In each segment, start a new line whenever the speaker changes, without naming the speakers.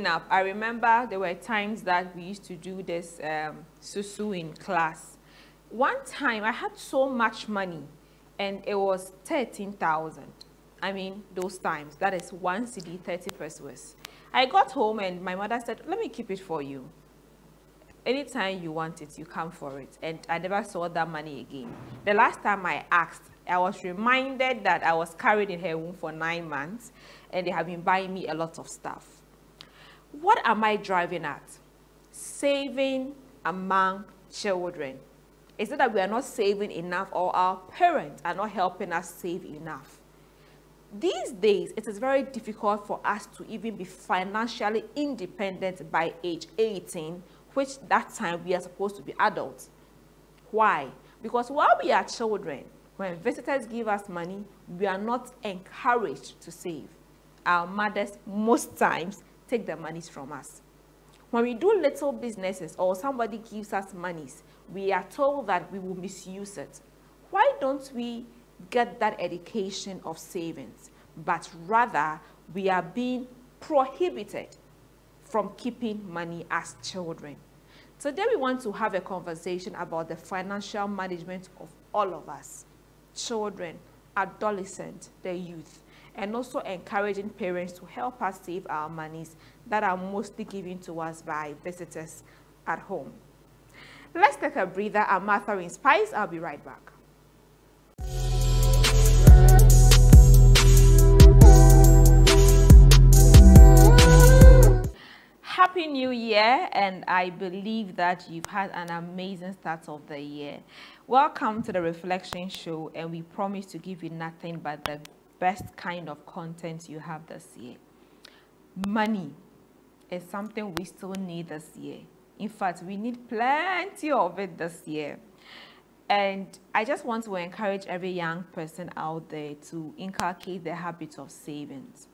growing up, I remember there were times that we used to do this susu in class. One time I had so much money and it was 13,000. I mean, those times, that is 1 cedi, 30 pesos. I got home and my mother said, let me keep it for you. Anytime you want it, you come for it. And I never saw that money again. The last time I asked, I was reminded that I was carried in her womb for 9 months and they have been buying me a lot of stuff. What am I driving at? Saving among children. Is it that we are not saving enough or our parents are not helping us save enough? These days, it is very difficult for us to even be financially independent by age 18, which that time we are supposed to be adults. Why? Because while we are children, when visitors give us money, we are not encouraged to save. Our mothers, most times, take the monies from us. When we do little businesses or somebody gives us monies, we are told that we will misuse it. Why don't we get that education of savings, but rather we are being prohibited from keeping money as children? Today we want to have a conversation about the financial management of all of us, children, adolescents, the youth, and also encouraging parents to help us save our monies that are mostly given to us by visitors at home. Let's take a breather. I'm Martha in Spice. I'll be right back. Happy New Year, and I believe that you've had an amazing start of the year. Welcome to the Reflection Show, and we promise to give you nothing but the best kind of content you have this year. Money is something we still need this year. In fact, we need plenty of it this year. And I just want to encourage every young person out there to inculcate the habit of savings.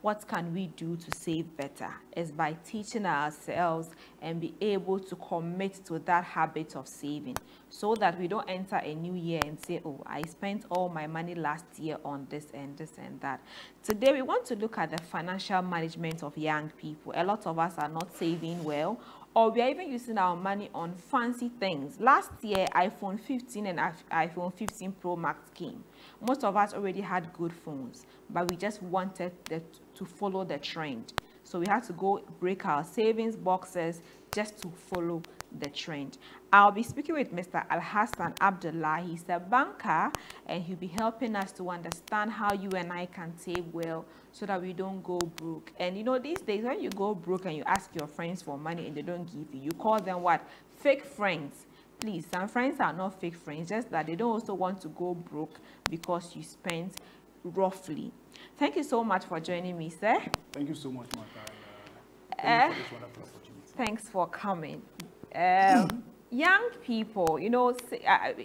What can we do to save better? Is by teaching ourselves and be able to commit to that habit of saving, so that we don't enter a new year and say, oh, I spent all my money last year on this and this and that. Today we want to look at the financial management of young people. A lot of us are not saving well, or we are even using our money on fancy things. Last year, iPhone 15 and iPhone 15 Pro Max came. Most of us already had good phones, but we just wanted to follow the trend. So we had to go break our savings boxes just to follow the trend. I'll be speaking with Mr. Alhassan Abdullah. He's a banker, and he'll be helping us to understand how you and I can save well so that we don't go broke. And you know, these days when you go broke and you ask your friends for money and they don't give you, you call them what? Fake friends. Please, some friends are not fake friends, just that they don't also want to go broke because you spent roughly. Thank you so much for joining me, sir.
Thank you so much, Martha. Thank you for this wonderful opportunity.
Thanks for coming. Young people, you know,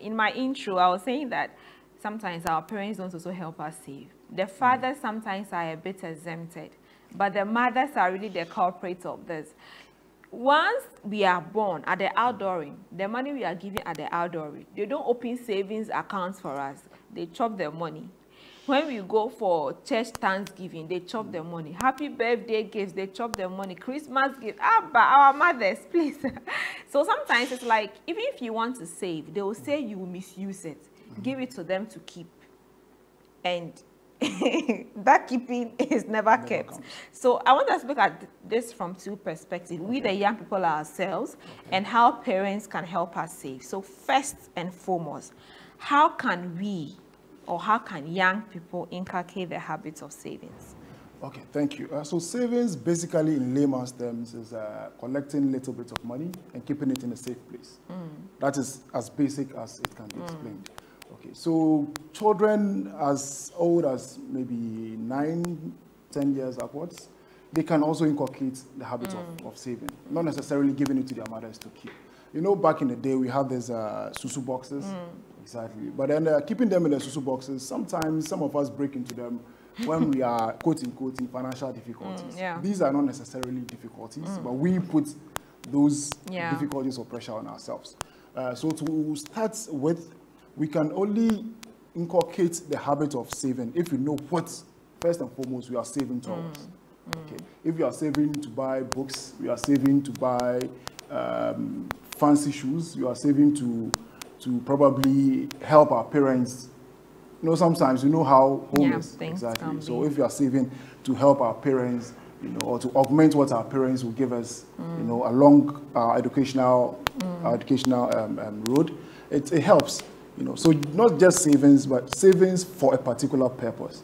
in my intro, I was saying that sometimes our parents don't also help us save. The fathers sometimes are a bit exempted, but the mothers are really the culprits of this. Once we are born at the outdooring, the money we are giving at the outdooring, they don't open savings accounts for us. They chop the money. When we go for church Thanksgiving, they chop the money. Happy birthday gifts, they chop the money. Christmas gifts, but our mothers, please. So sometimes it's like, even if you want to save, they will say you will misuse it. Give it to them to keep. And that keeping is never kept. Comes. So I want us to look at this from two perspectives. We, the young people ourselves, and how parents can help us save. So first and foremost, how can we, or how can young people inculcate the habits of savings?
Okay, thank you. So savings, basically in layman's terms, is collecting a little bit of money and keeping it in a safe place. That is as basic as it can be explained. Okay, so children as old as maybe 9, 10 years upwards, they can also inculcate the habit of saving, not necessarily giving it to their mothers to keep. You know, back in the day, we had these susu boxes. Exactly. But then keeping them in the susu boxes, sometimes some of us break into them when we are, quote unquote, in financial difficulties. These are not necessarily difficulties, but we put those difficulties or pressure on ourselves. So to start with, we can only inculcate the habit of saving if we know what, first and foremost, we are saving towards. Okay. If you are saving to buy books, you are saving to buy fancy shoes, you are saving to probably help our parents. You know, sometimes you know how home is. Exactly. So if you are saving to help our parents, you know, or to augment what our parents will give us, you know, along our educational road, it helps. You know, so not just savings, but savings for a particular purpose.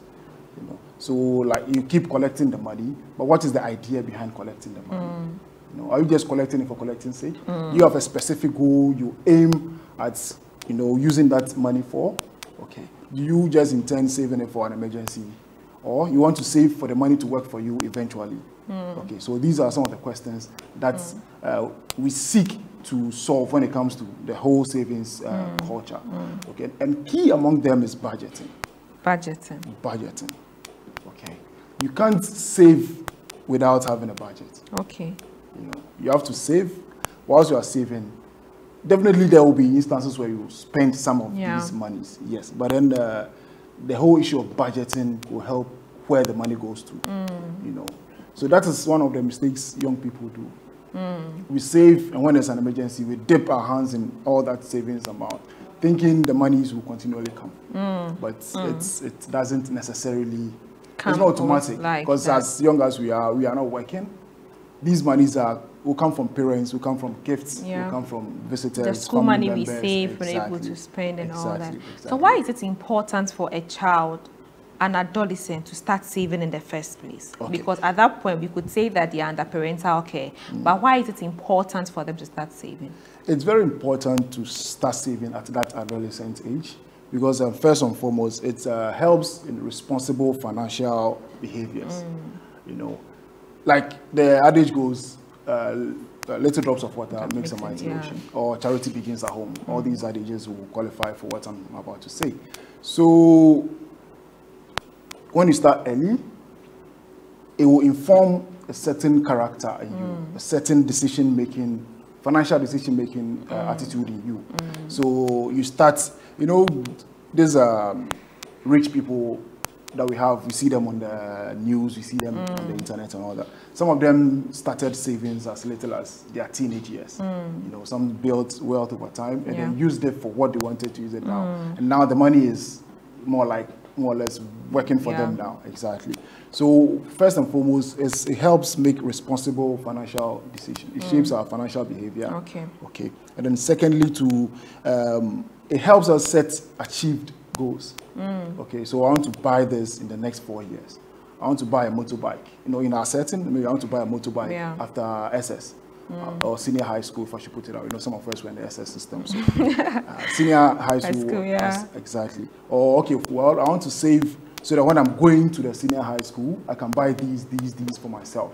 You know, so like you keep collecting the money, but what is the idea behind collecting the money? You know, are you just collecting it for collecting sake? You have a specific goal you aim at, you know, using that money for. Okay. Do you just intend saving it for an emergency, or you want to save for the money to work for you eventually? Okay. So these are some of the questions that we seek to solve when it comes to the whole savings culture. Okay. And key among them is budgeting. Budgeting. Okay. You can't save without having a budget.
Okay.
You know, you have to save. Whilst you are saving, definitely there will be instances where you spend some of these monies. Yes. But then the whole issue of budgeting will help where the money goes to. You know. So that is one of the mistakes young people do. We save, and when there's an emergency, we dip our hands in all that savings amount, thinking the monies will continually come. But it doesn't necessarily come. It's not automatic, because as young as we are not working. These monies will come from parents, will come from gifts, will come from visitors.
The school money we save, we're able to spend and all that. So why is it important for a child, an adolescent, to start saving in the first place? Okay. Because at that point, we could say that they are under parental care. But why is it important for them to start saving?
It's very important to start saving at that adolescent age, because first and foremost, it helps in responsible financial behaviors. You know, like the adage goes, little drops of water makes a mighty ocean, or charity begins at home. All these adages will qualify for what I'm about to say. So when you start early, it will inform a certain character in you, a certain decision-making, financial decision-making attitude in you. So you start, you know, there's rich people that we see them on the news, we see them on the internet and all that. Some of them started savings as little as their teenage years. You know, some built wealth over time and then used it for what they wanted to use it now. And now the money is more or less working for them now. Exactly. So first and foremost, it helps make responsible financial decisions. It shapes our financial behavior. Okay. And then secondly, it helps us set achieved goals. Okay, so I want to buy this in the next 4 years. I want to buy a motorbike. You know, in our setting, maybe I want to buy a motorbike after SS or senior high school, if I should put it out. You know, some of us were in the SS system. So senior high school, exactly. Or okay, well, I want to save so that when I'm going to the senior high school, I can buy these for myself,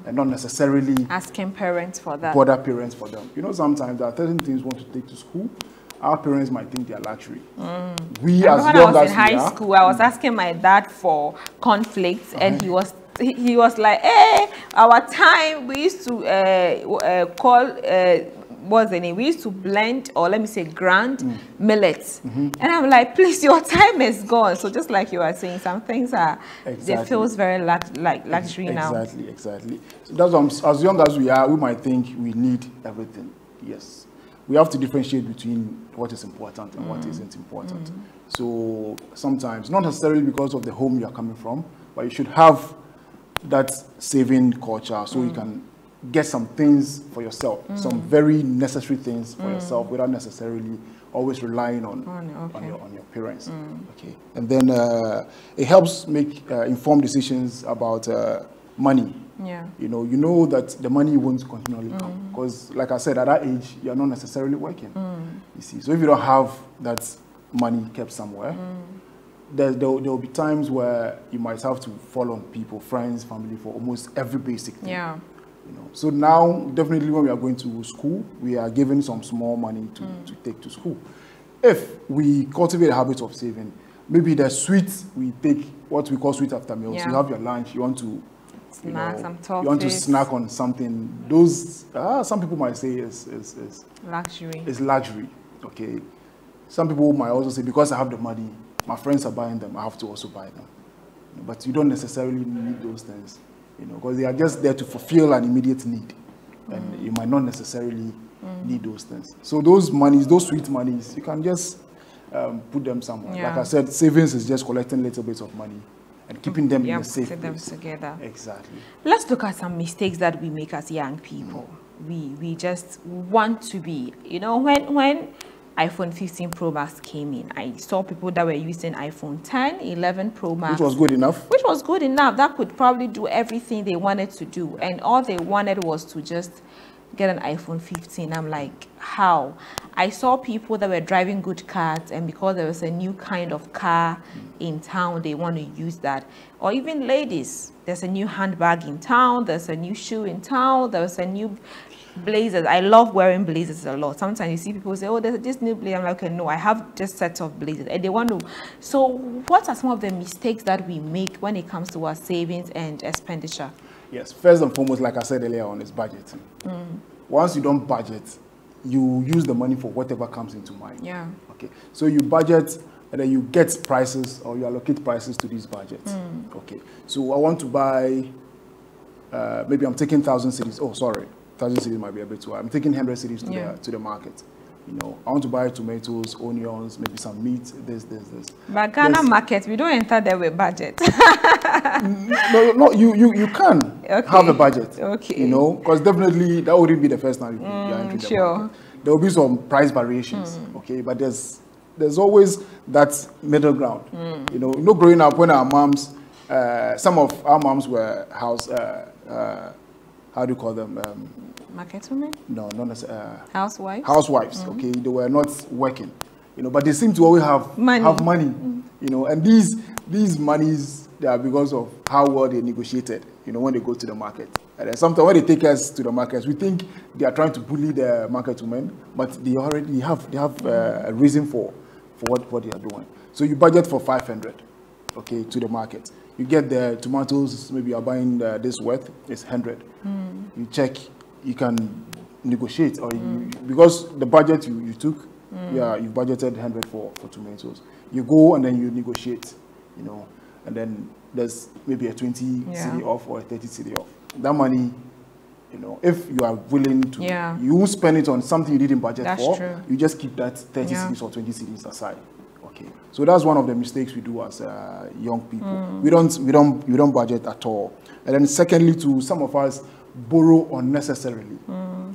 and not necessarily
asking parents for that.
Bother parents for them. You know, sometimes there are certain things we want to take to school. Our parents might think they are luxury. We, as young as we are. When I was in high school, I
was asking my dad for conflicts, and he was like, "Hey, our time we used to call what's the name? We used to blend, or let me say, grind millets." And I'm like, "Please, your time is gone." So just like you are saying, some things are they feels very like luxury now.
Exactly. So that's what as young as we are, we might think we need everything. Yes. We have to differentiate between what is important and what isn't important. So sometimes, not necessarily because of the home you are coming from, but you should have that saving culture so you can get some things for yourself, some very necessary things for yourself without necessarily always relying on your parents. Okay, and then it helps make informed decisions about money. You know that the money won't continually come, because like I said, at that age you're not necessarily working. You see, so if you don't have that money kept somewhere, there will be times where you might have to fall on people, friends, family, for almost every basic thing. You know, so now definitely when we are going to school, we are given some small money to take to school. If we cultivate a habit of saving, maybe the sweets we take, what we call sweet after meals. You have your lunch, you want to
snack,
you want to snack on something. Those some people might say is
luxury.
It's luxury. Okay. Some people might also say, because I have the money, my friends are buying them, I have to also buy them. But you don't necessarily need those things you know, because they are just there to fulfill an immediate need, and you might not necessarily need those things. So those monies, those sweet monies, you can just put them somewhere.
Yeah.
Like I said, savings is just collecting little bits of money and keeping them in a safe
putting them
place.
together.
Exactly.
Let's look at some mistakes that we make as young people. We just want to be, you know, when iPhone 15 Pro Max came in, I saw people that were using iPhone 10, 11 Pro Max.
Which was good enough.
Which was good enough. That could probably do everything they wanted to do. And all they wanted was to just get an iPhone 15. I'm like, how? I saw people that were driving good cars, and because there was a new kind of car in town, they want to use that. Or even ladies, there's a new handbag in town, there's a new shoe in town, there's a new blazers. I love wearing blazers a lot. Sometimes you see people say, oh, there's this new blazer. I'm like, okay, no, I have just sets of blazers. And they want to. So what are some of the mistakes that we make when it comes to our savings and expenditure?
Yes, first and foremost, like I said earlier on, is budgeting. Once you don't budget, you use the money for whatever comes into mind.
Yeah.
Okay. So you budget, and then you get prices, or you allocate prices to these budgets. Okay. So I want to buy, maybe I'm taking 1,000 cedis. Oh, sorry, 1,000 cedis might be a bit too high. I'm taking 100 cedis to the market. You know, I want to buy tomatoes, onions, maybe some meat, this.
But Ghana market, we don't enter there with budget.
No, you can have a budget.
Okay.
You know, because definitely that wouldn't be the first time you're entering the market. There will be some price variations, okay, but there's always that middle ground. You know, growing up when our moms, some of our moms were how do you call them?
Market women?
No, not necessarily.
Housewives?
Housewives, okay. They were not working, you know, but they seem to always have money. You know, and these monies, they are because of how well they negotiated, you know, when they go to the market. And sometimes when they take us to the markets, we think they are trying to bully the market women, but they already have a reason for what they are doing. So you budget for 500, okay, to the market. You get the tomatoes, maybe you are buying this worth, it's 100. You check, you can negotiate, or because the budget you took, you budgeted 100 for tomatoes. You go and then you negotiate, you know, and then there's maybe a 20 cedi off or a 30 cedi off. That money, you know, if you are willing to, you won't spend it on something you didn't budget for. True. You just keep that 30 cedis or 20 cedis aside. Okay, so that's one of the mistakes we do as young people. We don't budget at all. And then secondly, to some of us, borrow unnecessarily.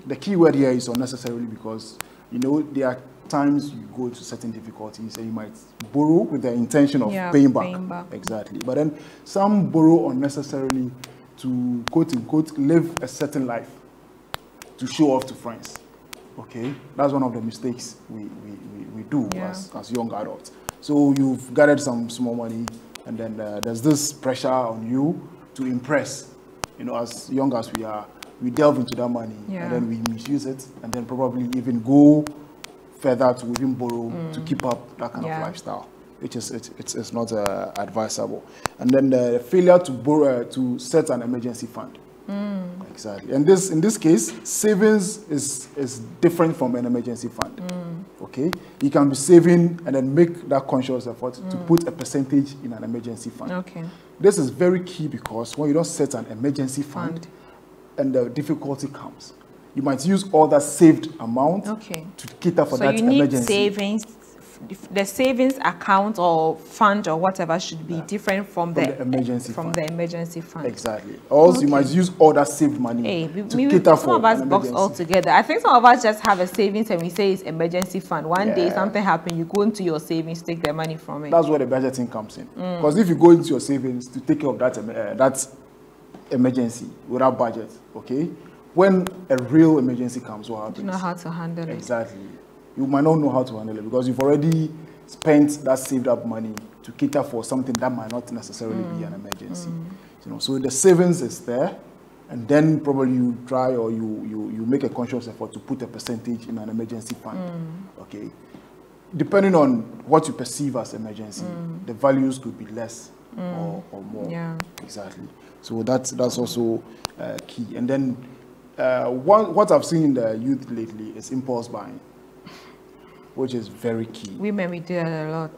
The key word here is unnecessarily, because you know there are times you go to certain difficulties and you might borrow with the intention of paying back. Exactly. But then some borrow unnecessarily to quote unquote live a certain life, to show off to friends. Okay, that's one of the mistakes we do as young adults. So you've gathered some small money, and then there's this pressure on you to impress. You know, as young as we are, we delve into that money, and then we misuse it, and then probably even go further to even borrow to keep up that kind of lifestyle, which is it's not advisable. And then the failure to borrow to set an emergency fund. Exactly. And in this case, savings is different from an emergency fund. Okay, you can be saving and then make that conscious effort to put a percentage in an emergency fund. Okay, this is very key, because when you don't set an emergency fund and the difficulty comes, you might use all that saved amount to cater for that emergency. So you need savings.
The savings account or fund or whatever should be different from the emergency fund.
Exactly. Also, you might use all that saved money to cater for
some of us box all together. I think some of us just have a savings and we say it's emergency fund. One day something happens, you go into your savings, take the money from it.
That's where the budgeting comes in. Because if you go into your savings to take care of that emergency without budget, okay, when a real emergency comes, what happens?
You know how to handle it.
Exactly. You might not know how to handle it, because you've already spent that saved up money to cater for something that might not necessarily be an emergency. You know, so the savings is there, and then probably you try, or you make a conscious effort to put a percentage in an emergency fund. Okay, depending on what you perceive as emergency, the values could be less or more. Yeah, exactly. So that's also key. And then what I've seen in the youth lately is impulse buying, which is very key.
Women, we do that a lot.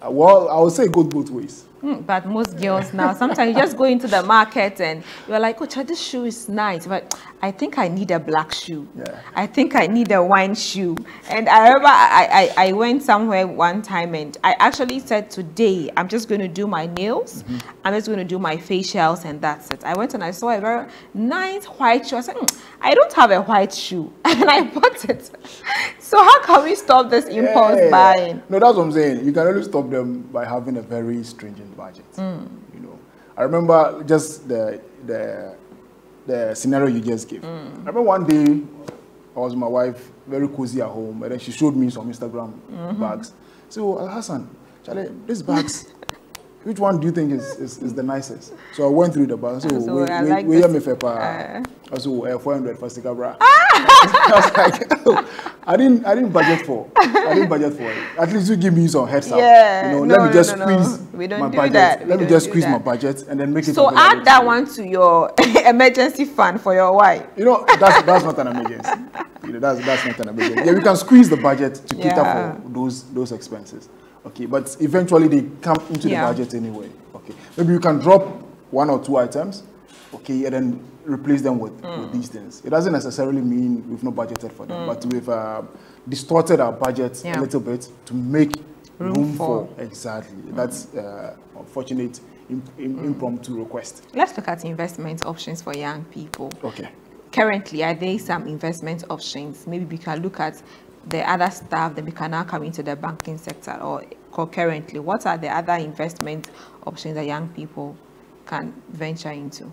Well, I would say it goes both ways.
But most girls now, sometimes you just go into the market and you're like, oh, this shoe is nice, but I think I need a black shoe.
Yeah.
I think I need a wine shoe. And I remember I went somewhere one time and I actually said, today, I'm just going to do my nails. I'm just going to do my facials and that's it. I went and I saw a very nice white shoe. I said, I don't have a white shoe. And I bought it. So how can we stop this impulse buying?
No, that's what I'm saying. You can only stop them by having a very stringent budget. You know, I remember just the scenario you just gave. I remember one day I was with my wife, very cozy at home, and then she showed me some Instagram bags. So Hassan, Charlie, these bags, which one do you think is the nicest? So I went through the bags. So we have me for also 400 for Stikabra. I was like, I didn't budget for it. At least you give me some heads up.
Yeah,
you know, let me just squeeze
my
budget. Let me just squeeze my budget and then make it.
So add that one to your emergency fund for your wife.
You know, that's not an emergency. You know, that's not an emergency. Yeah, we can squeeze the budget to cater for those expenses. Okay, but eventually they come into the budget anyway. Okay, maybe you can drop 1 or 2 items. Okay, and then replace them with these things. It doesn't necessarily mean we've not budgeted for them, but we've distorted our budget a little bit to make room for exactly. That's unfortunate impromptu request.
Let's look at investment options for young people.
Okay.
Currently, are there some investment options? Maybe we can look at the other stuff, then we can now come into the banking sector, or concurrently, what are the other investment options that young people can venture into?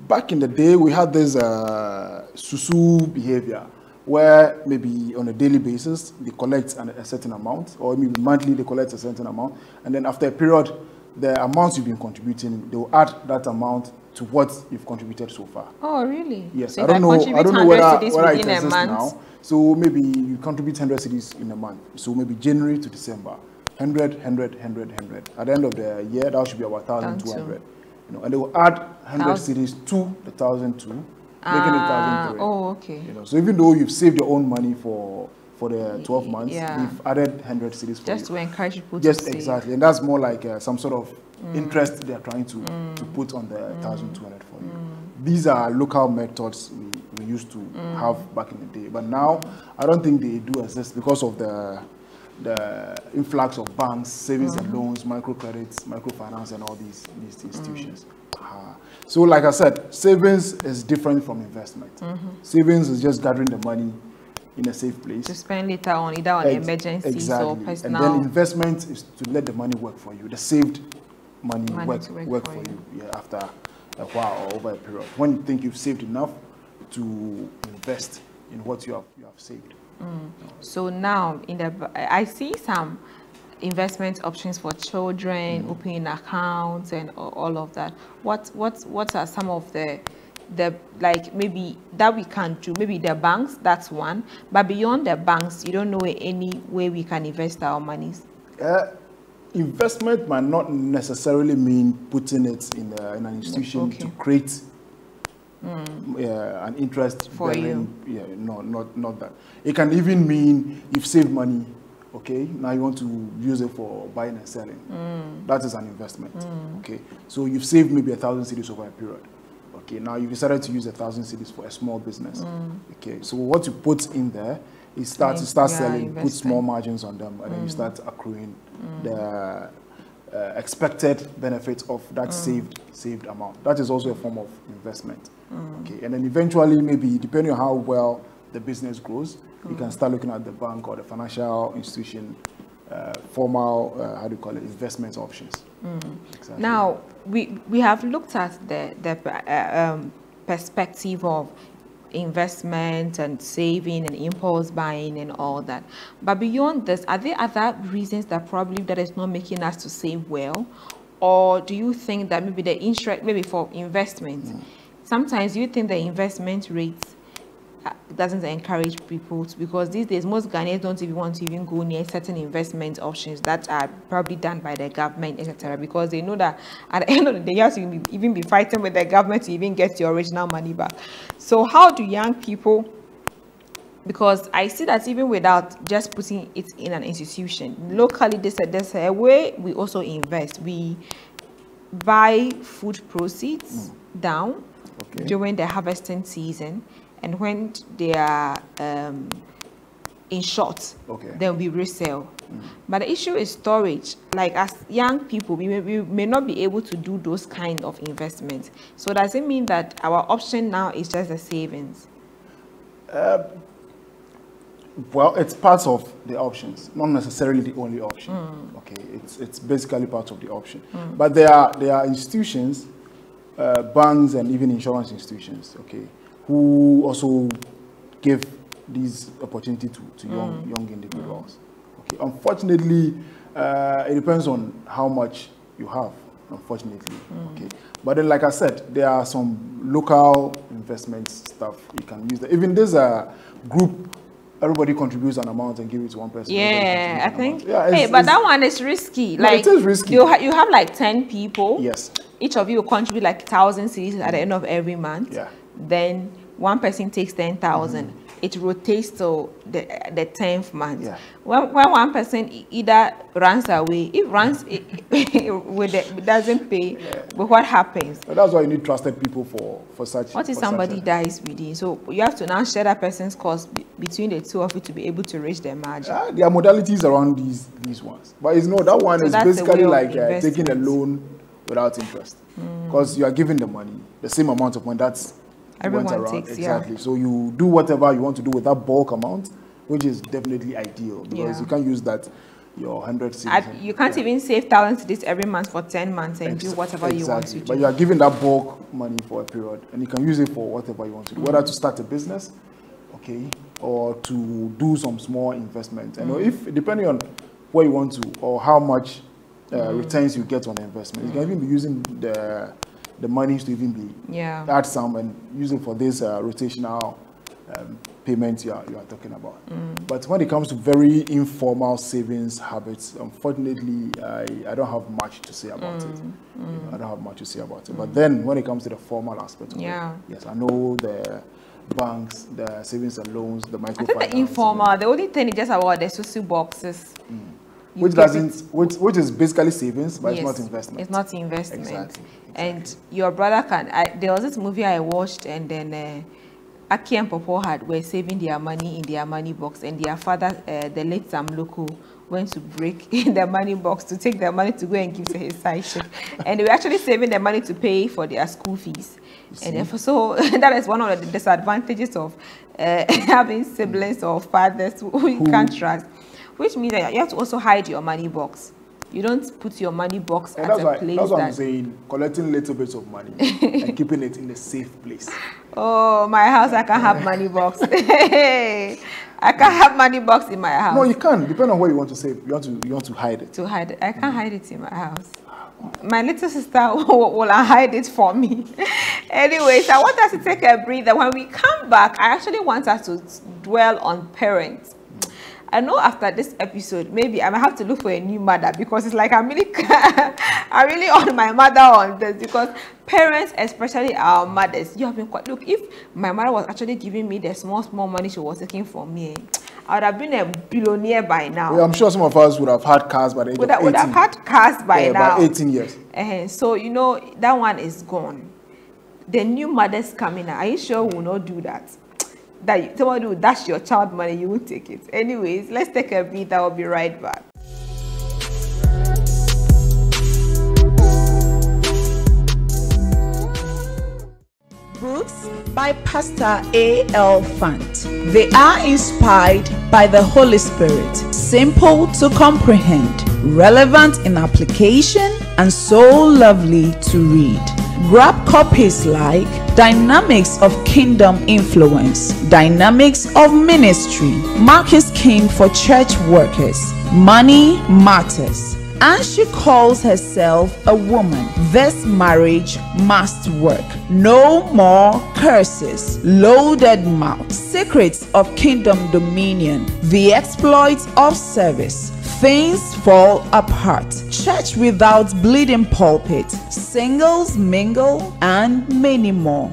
Back in the day, we had this susu behavior where maybe on a daily basis they collect a certain amount, or maybe monthly they collect a certain amount, and then after a period, the amounts you've been contributing, they will add that amount to what you've contributed so far.
Oh, really?
Yes.
So
I don't know whether it exists
month
now. So maybe you contribute 100 cedis in a month. So maybe January to December, 100, 100, 100, 100. At the end of the year, that should be about 1,200. You know, and they will add 100 cedis to the 1,002, making it 1,003.
Oh, okay.
You know, so even though you've saved your own money for the 12 months, they've added 100 cedis for
just
you.
To encourage people
to
save.
Exactly, and that's more like some sort of interest they're trying to put on the 1,200 for you. These are local methods we used to have back in the day, but now I don't think they do exist because of the influx of banks, savings and loans, microcredits, microfinance, and all these institutions. So like I said, savings is different from investment. Savings is just gathering the money in a safe place
to spend later on, either on emergencies or personal.
And then investment is to let the money work for you. The saved money work for you after a while or over a period. When you think you've saved enough to invest in what you have saved.
So now I see some investment options for children, opening accounts and all of that. What are some of the like maybe that we can do? Maybe the banks, that's one, but beyond the banks, you don't know any way we can invest our monies?
Investment might not necessarily mean putting it in an institution to create an interest
for you.
Yeah, no, not that. It can even mean you've saved money. Okay, now you want to use it for buying and selling. That is an investment. Okay, so you've saved maybe 1,000 cedis over a period. Okay, now you decided to use 1,000 cedis for a small business. Okay, so what you put in there is start selling, put small margins on them, and then you start accruing the expected benefits of that saved amount. That is also a form of investment. Okay, and then eventually, maybe depending on how well the business grows, you can start looking at the bank or the financial institution formal, how do you call it, investment options. Exactly.
Now, we have looked at the perspective of investment and saving and impulse buying and all that. But beyond this, are there other reasons that probably that is not making us to save well? Or do you think that maybe the interest, maybe for investment, sometimes you think the investment rates doesn't encourage people to, because these days most Ghanaians don't even want to even go near certain investment options that are probably done by the government, etc., because they know that at the end of the day you have to even be fighting with the government to even get your original money back. So how do young people because I see that even without just putting it in an institution, locally there's a way we also invest. We buy food proceeds down during the harvesting season, and when they are in short, then we resell. But the issue is storage. Like, as young people, we may not be able to do those kind of investments. So does it mean that our option now is just the savings?
Well, it's part of the options, not necessarily the only option. Okay, it's basically part of the option. But there are institutions, banks, and even insurance institutions, okay, who also give these opportunity to young individuals. Okay, unfortunately, it depends on how much you have. Unfortunately, okay. But then, like I said, there are some local investment stuff you can use. Even there's a group. Everybody contributes an amount and give it to one person.
Yeah, I think. Yeah, hey, but that one is risky.
No, it is risky.
You have like 10 people.
Yes.
Each of you will contribute like 1,000 cedis at the end of every month.
Yeah.
Then one person takes 10,000. It rotates to the 10th month.
Yeah.
When one person either runs away, if runs it doesn't pay, but what happens?
But that's why you need trusted people for such.
What if somebody dies within? So you have to now share that person's cost between the two of you to be able to reach their margin.
There are modalities around these ones, but that one so is basically like taking a loan without interest, because you are giving the money, the same amount of money that's
everyone takes.
Exactly. So you do whatever you want to do with that bulk amount, which is definitely ideal, because you can't use that your 100 cedis.
You can't even save 1,000 cedis every month for 10 months and do whatever you want to do.
But you are giving that bulk money for a period, and you can use it for whatever you want to do, whether to start a business, okay, or to do some small investment. And if depending on where you want to or how much returns you get on the investment, you can even be using the monies to even be add some and use it for this rotational payments you are talking about. But when it comes to very informal savings habits, unfortunately, I don't have much to say about it. I don't have much to say about it. But then when it comes to the formal aspect of it, yes, I know the banks, the savings and loans, the microfinance.
I think the informal, the only thing is just about the susu boxes.
Which is basically savings, but it's not investment.
It's not investment.
Exactly.
And your brother there was this movie I watched, and then Aki and Popo were saving their money in their money box, and their father, the late Sam Loco, went to break in the money box to take their money to go and give to his side chick. And they were actually saving their money to pay for their school fees. And so that is one of the disadvantages of having siblings or fathers who you can't trust. Which means that you have to also hide your money box. You don't put your money box at a place
that's what I'm saying, collecting little bits of money and keeping it in a safe place.
Oh, my house, I can't have money box. I can't have money box in my house.
No, you can, depending on where you want to save. You want to hide it.
To hide it. I can't hide it in my house. My little sister will hide it for me. Anyways, I want us to take a breather. When we come back, I actually want us to dwell on parents. I know after this episode, maybe I might have to look for a new mother, because it's like I'm really on my mother on this, because parents, especially our mothers, you have been quite, look, if my mother was actually giving me the small money she was taking from me, I would have been a billionaire by now.
Yeah, I'm sure some of us would have had cars by the age of 18.
Would have had cars by now.
By 18 years.
So, you know, that one is gone. The new mothers coming out, are you sure we will not do that? That someone will dash your child money, you will take it. Anyways, let's take a breather. I'll be right back.
Books by Pastor A.L. Fant. They are inspired by the Holy Spirit, simple to comprehend, relevant in application, and so lovely to read. Grab copies like Dynamics of Kingdom Influence, Dynamics of Ministry, Mark is King for Church Workers, Money Matters, and she calls herself a woman. This marriage must work. No more curses. Loaded mouth. Secrets of Kingdom Dominion. The exploits of service. Things fall apart. Church without bleeding pulpit. Singles mingle, and many more.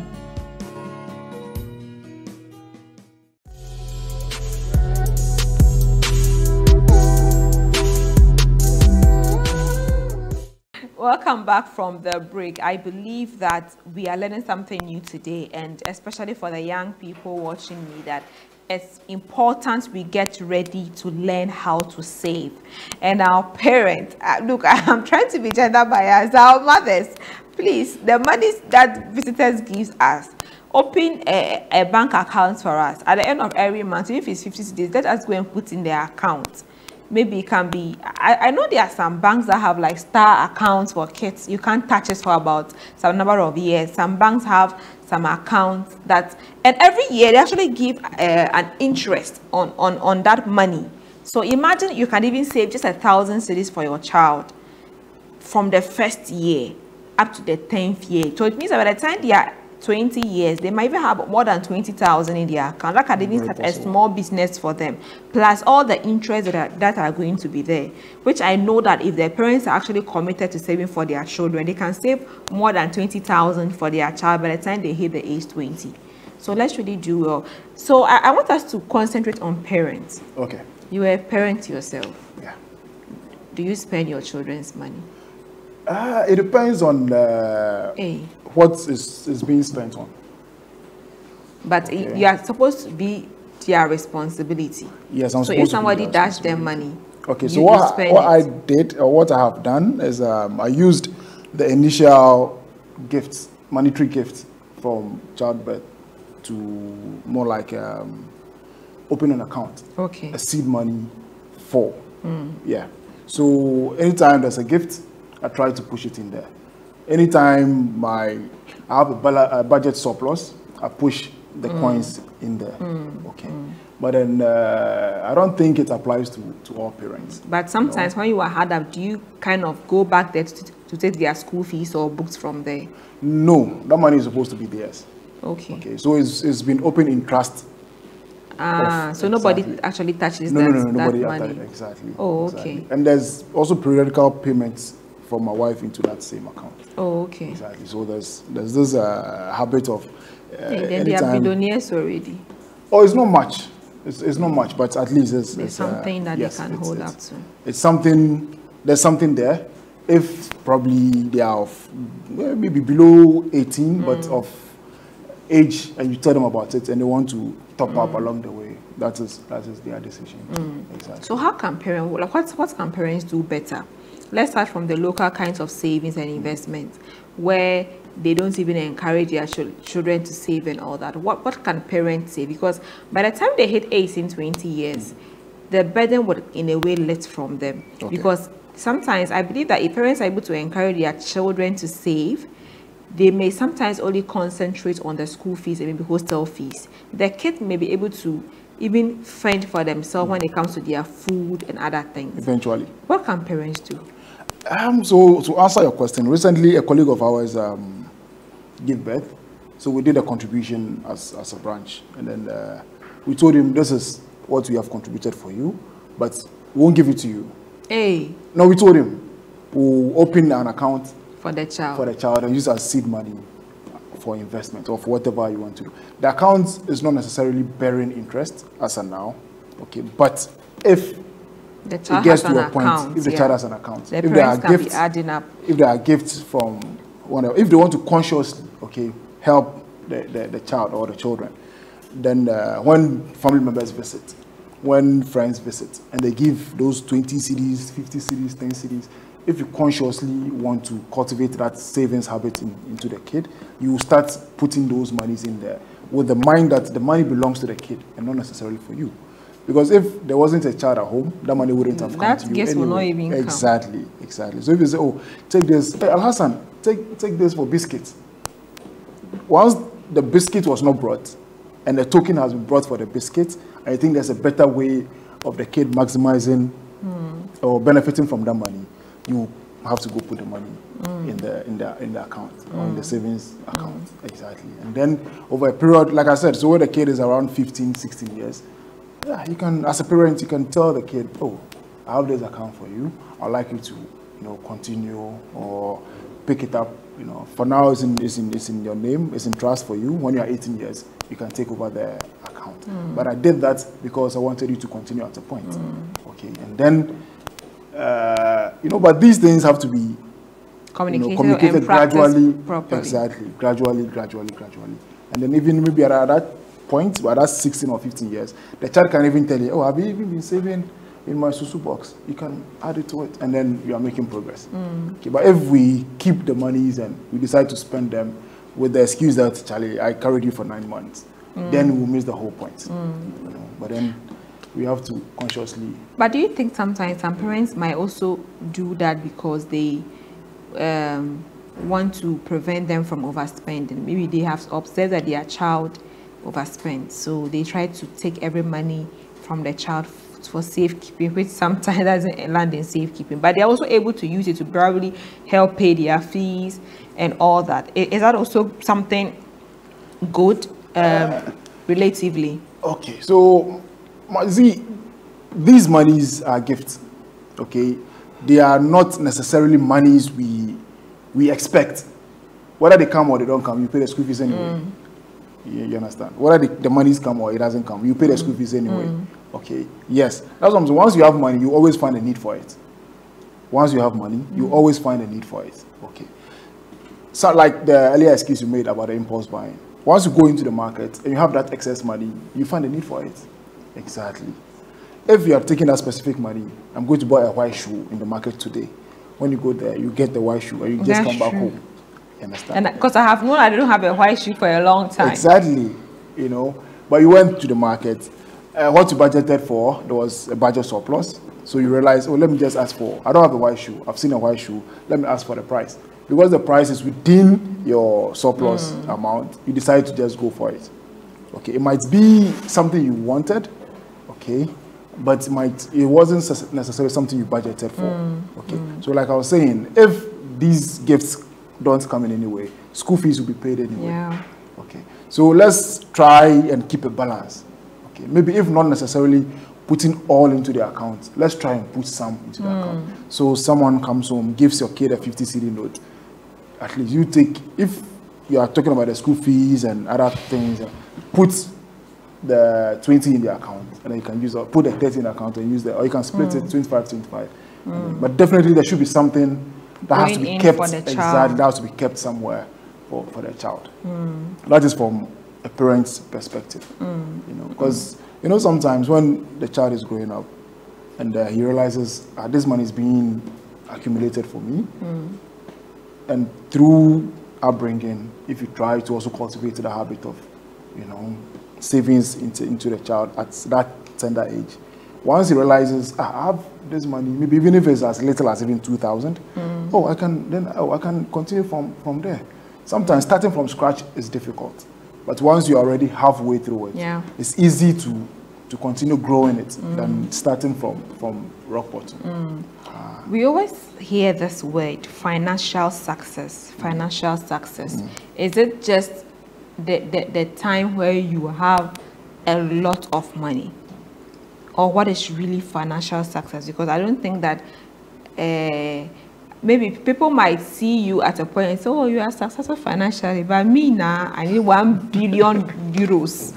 welcome back from the break. I believe that we are learning something new today, and especially for the young people watching me, that it's important we get ready to learn how to save. And our parents, look, I'm trying to be gender biased, our mothers, please, the money that visitors gives us, open a bank account for us at the end of every month. If it's 50 days, let us go and put in their account. Maybe it can be, I know there are some banks that have like star accounts for kids. You can't touch it for about some number of years. Some banks have some accounts that, and every year they actually give an interest on that money. So imagine you can even save just 1,000 cedis for your child from the first year up to the 10th year. So it means that by the time they are 20 years, they might even have more than 20,000 in their account. That can even start a small business for them, plus all the interests that are going to be there, which I know that if their parents are actually committed to saving for their children, they can save more than 20,000 for their child by the time they hit the age 20. So let's really do well. So I want us to concentrate on parents.
Okay.
You are a parent yourself.
Yeah.
Do you spend your children's money?
It depends on what is being spent on.
But
okay.
You are supposed to be their responsibility.
Yes, I'm supposed to.
So if somebody dashed their money,
okay. So what I did, or what I have done, is I used the initial gifts, monetary gifts from childbirth, to more like open an account.
Okay.
A seed money for. Yeah. So anytime there's a gift, I try to push it in there. Anytime I have a budget surplus, I push the coins in there. Okay. But then I don't think it applies to all parents.
But sometimes when you are hard up, do you kind of go back there to take their school fees or books from there?
No, that money is supposed to be theirs.
Okay.
Okay. So it's been open in trust.
So nobody actually touches
no,
that
nobody
money.
Exactly.
Oh,
exactly.
okay.
And there's also periodical payments from my wife into that same account.
Oh, okay.
Exactly. So there's this habit of
then they are billionaires already.
Oh, it's not much. It's not much, but at least it's
something that they can hold up to.
It's something. There's something there. If probably they are of maybe below 18, but of age, and you tell them about it, and they want to top up along the way, that is their decision. Exactly.
So how can parents, like what can parents do better? Let's start from the local kinds of savings and investments, where they don't even encourage their children to save and all that. What can parents say? Because by the time they hit 18, 20 years, the burden would in a way lift from them. Okay. Because sometimes I believe that if parents are able to encourage their children to save, they may sometimes only concentrate on the school fees and maybe hostel fees. The kids may be able to even fend for themselves when it comes to their food and other things.
Eventually.
What can parents do?
So to answer your question, recently a colleague of ours gave birth. So we did a contribution as a branch. And then we told him, this is what we have contributed for you, but we won't give it to you.
Hey.
No, we told him, we'll open an account
for the child
and use as seed money for investment or for whatever you want to do. The account is not necessarily bearing interest as of now, okay, but if
the child
it gets
has
to
an
a point,
account,
if the child has an account,
the
if there
parents
are
can
gifts,
be adding up.
If there are gifts from whatever, if they want to consciously, okay, help the child or the children, then when family members visit, when friends visit, and they give those 20 cedis, 50 cedis, 10 cedis, if you consciously want to cultivate that savings habit into the kid, you start putting those monies in there with the mind that the money belongs to the kid and not necessarily for you. Because if there wasn't a child at home, that money wouldn't have come to you. That
guess will not even come.
Exactly. So if you say, oh, take this, hey, Al-Hassan, take this for biscuits. Once the biscuit was not brought, and the token has been brought for the biscuit, I think there's a better way of the kid maximizing or benefiting from that money. You have to go put the money in the account or in the savings account. Exactly. And then over a period, like I said, so when the kid is around 15, 16 years, yeah, you can, as a parent, you can tell the kid, oh, I have this account for you. I'd like you to, continue or pick it up. For now, it's in your name. It's in trust for you. When you are 18 years, you can take over the account. But I did that because I wanted you to continue at a point. Okay, and then, but these things have to be
communicated
gradually,
properly.
Exactly, gradually. And then even maybe at that point, by that 16 or 15 years, the child can even tell you, oh, have you even been saving in my susu box? You can add it to it, and then you are making progress. Okay, but if we keep the monies and we decide to spend them with the excuse that, Charlie, I carried you for 9 months, then we'll miss the whole point. You know? But then we have to consciously.
But do you think sometimes some parents might also do that because they want to prevent them from overspending? Maybe they have observed that their child overspends, so they try to take every money from the child for safekeeping, which sometimes doesn't land in safekeeping, but they're also able to use it to probably help pay their fees and all that. Is that also something good, relatively?
Okay, so see, these monies are gifts. Okay, they are not necessarily monies we expect. Whether they come or they don't come, you pay the school fees anyway. You understand? Whether the monies come or it doesn't come, you pay the school fees anyway. Okay, yes, that's what I'm saying. Once you have money, you always find a need for it. Once you have money, you always find a need for it. Okay, so like the earlier excuse you made about the impulse buying. Once you go into the market and you have that excess money, you find a need for it. Exactly. If you are taking that specific money, I'm going to buy a white shoe in the market today. When you go there, you get the white shoe, and you just come back home. You understand?
And because I don't have a white shoe for a long time.
Exactly. You know, but you went to the market. What you budgeted for, there was a budget surplus. So you realize, oh, let me just ask for, I don't have a white shoe. I've seen a white shoe. Let me ask for the price. Because the price is within your surplus amount, you decide to just go for it. Okay, it might be something you wanted, okay, but it wasn't necessarily something you budgeted for. Okay, so like I was saying, if these gifts don't come in anyway, school fees will be paid anyway.
Yeah.
Okay, so let's try and keep a balance. Okay, maybe if not necessarily putting all into the account, let's try and put some into the account. So someone comes home, gives your kid a 50 cedi note. At least you take, if you are talking about the school fees and other things, put the 20 in the account, and then you can use, put the 30 in the account and use the, or you can split it 25. But definitely there should be something that has to be kept. Exactly, that has to be kept somewhere for the child. That is from a parent's perspective, you know, because you know sometimes when the child is growing up and he realizes this money is being accumulated for me, and through upbringing, if you try to also cultivate the habit of, you know, savings into the child at that tender age, once he realizes I have this money, maybe even if it's as little as even 2,000, I can continue from there. Sometimes starting from scratch is difficult, but once you're already halfway through it, it's easy to continue growing it than starting from rock bottom.
We always hear this word, financial success. Financial success. Is it just the time where you have a lot of money? Or what is really financial success? Because I don't think that maybe people might see you at a point and say, oh, you are successful financially, but me now, I need 1 billion euros.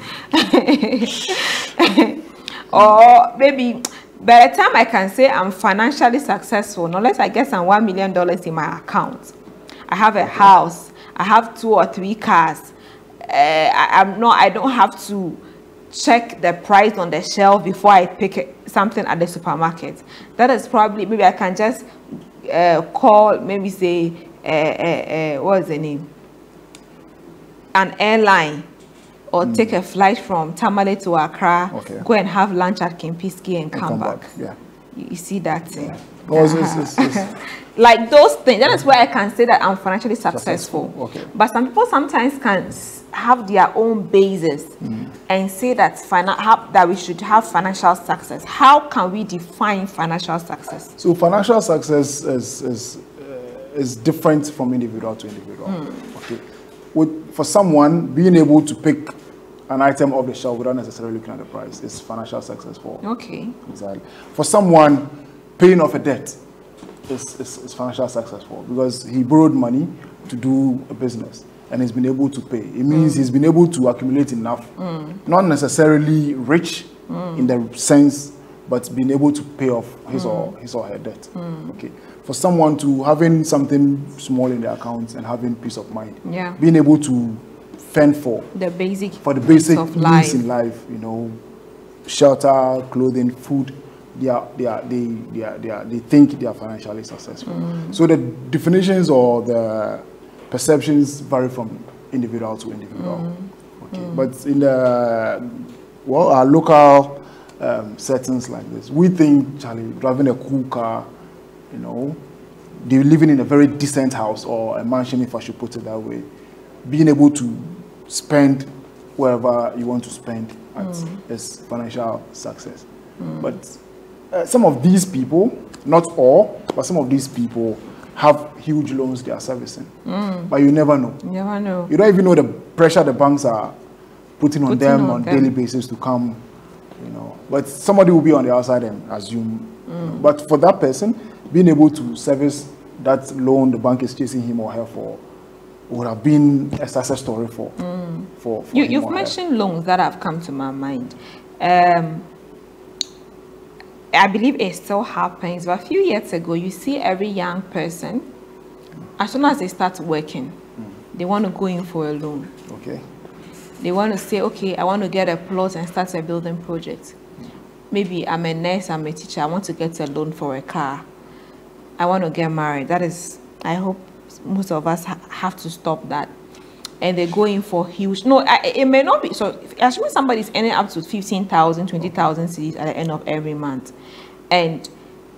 Or maybe by the time I can say I'm financially successful, unless I get some $1 million in my account, I have a house, I have 2 or 3 cars, I don't have to check the price on the shelf before I pick something at the supermarket. That is probably, maybe I can just call, maybe say, what is the name? An airline, or take a flight from Tamale to Accra, go and have lunch at Kempinski and come back. Yeah. You see that thing?
Yeah.
Like those things, that is where I can say that I'm financially successful. Okay. But some people sometimes can have their own basis and say that that we should have financial success. How can we define financial success?
So financial success is different from individual to individual. Okay. For someone, being able to pick an item off the shelf without necessarily looking at the price is financial success for.
Okay.
Exactly. For someone, paying off a debt is financial successful because he borrowed money to do a business and he's been able to pay. It means he's been able to accumulate enough, not necessarily rich in the sense, but being able to pay off his or her debt. Okay. for someone to having something small in their account and having peace of mind.
Yeah.
Being able to fend for
the basic
needs
life.
in life, you know, shelter, clothing, food. They think they are financially successful. So the definitions or the perceptions vary from individual to individual. Okay, but in the our local settings like this, we think, Charlie, driving a cool car, you know, they're living in a very decent house or a mansion, if I should put it that way, being able to spend wherever you want to spend is financial success. But some of these people, not all, but some of these people have huge loans they are servicing. But you never know.
You never know.
You don't even know the pressure the banks are putting on them on daily basis to come, you know. But somebody will be on the outside and assume. But for that person, being able to service that loan the bank is chasing him or her for would have been a success story for
You've mentioned loans that have come to my mind. I believe it still happens, but a few years ago, you see every young person, as soon as they start working, they want to go in for a loan.
Okay.
They want to say, okay, I want to get a plot and start a building project. Maybe I'm a nurse, I'm a teacher, I want to get a loan for a car. I want to get married. That is, I hope most of us have to stop that. And they go in for huge, no, it may not be, so assuming somebody's earning up to 15,000, 20,000 cedis at the end of every month. And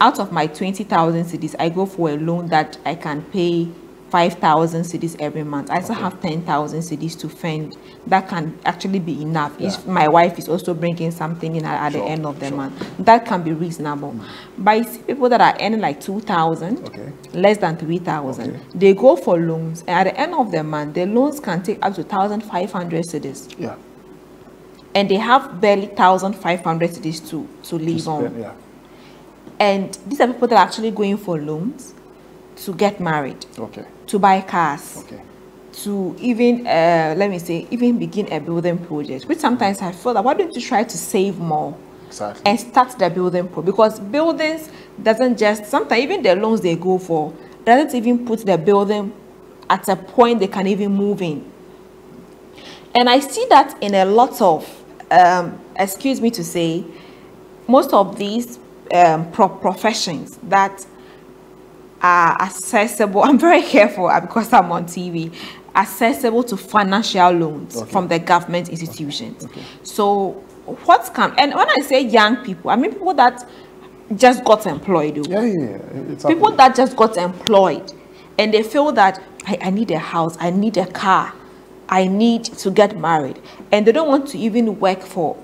out of my 20,000 cedis, I go for a loan that I can pay 5,000 cedis every month. I still have 10,000 cedis to fend. That can actually be enough if my wife is also bringing something in at the end of the month. That can be reasonable. But I see people that are earning like 2,000, less than 3,000. They go for loans, and at the end of the month, the loans can take up to 1,500 cedis.
Yeah.
And they have barely 1,500 cedis to live on.
Yeah.
And these are people that are actually going for loans to get married, to buy cars, to even, let me say, even begin a building project, which sometimes I feel that why don't you try to save more and start the building project? Because buildings doesn't just, sometimes even the loans they go for, doesn't even put the building at a point they can even move in. And I see that in a lot of, excuse me to say, most of these professions that are accessible, I'm very careful because I'm on TV, accessible to financial loans from the government institutions. So what can, and when I say young people, I mean people that just got employed. People that just got employed and they feel that I need a house, I need a car, I need to get married, and they don't want to even work for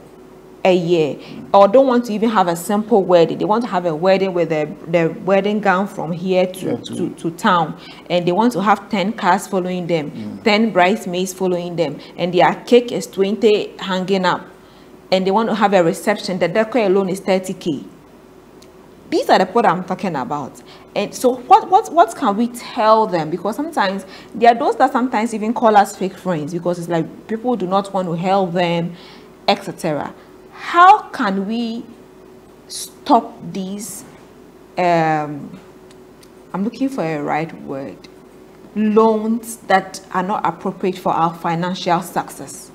a year, or don't want to even have a simple wedding. They want to have a wedding with the wedding gown from here to town, and they want to have 10 cars following them, 10 bridesmaids following them, and their cake is 20 hanging up, and they want to have a reception. The decor alone is 30K. These are the people I'm talking about. And so what can we tell them? Because sometimes there are those that sometimes even call us fake friends, because it's like people do not want to help them, etc. How can we stop these, I'm looking for a right word, loans that are not appropriate for our financial success?